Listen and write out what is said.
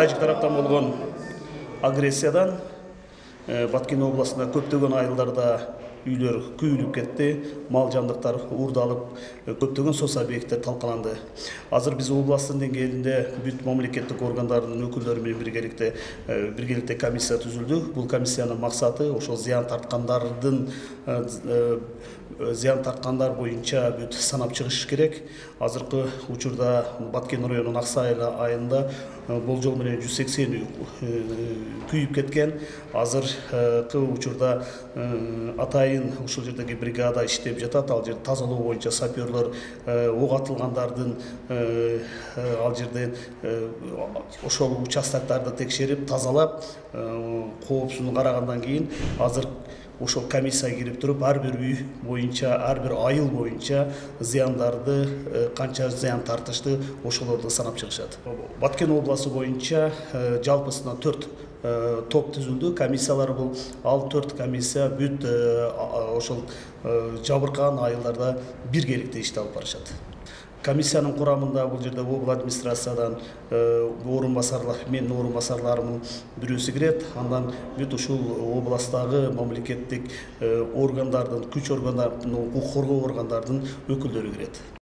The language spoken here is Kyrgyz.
Тажик тараптан болгон агрессиядан Баткен областында көптөгөн айылдарда үйлөр күйүлүп кетти, мал жандыктар уурдалып, көптөгөн сос объекттер талкаланды. Азыр биз областтын деңгээлинде бүт мамлекеттик органдардын өкүлдөрү менен биргеликте комиссия түзүлдү. Бул комиссиянын максаты ошол зыян тарткандар боюнча бүт санап чыгыш керек. Азыркы учурда Баткен районунун Аксай айылында болжол менен 180 үй күйүп кеткен. Азыркы учурда атайын ушул жердеги бригада иштеп жатат. Ал жерде тазалоо боюнча саперлор ок атылгандардын ал жерден ошол участоктарды текшерип, тазалап, коопсуздугун карагандан кийин азыр ошол комиссия кирип туруп, ар бир үй боюнча, ар бир айыл боюнча зыяндарды, канча зыян тартышты, ошолорду санап чыгышат. Баткен областы боюнча жалпысынан 4 топ түзүлдү. Комиссиялар бул, ал 4 комиссия бүт ошол жабыркаган айылдарда биргеликте ишти алып барышат. Комиссиянын курамында бул жерде обл администрациядан менин орун басарларымдын бирөөсү кирет. Андан бүт ушул областтагы мамлекеттик органдардын, күч органдардын, укук коргоо органдардын өкүлдөрү кирет.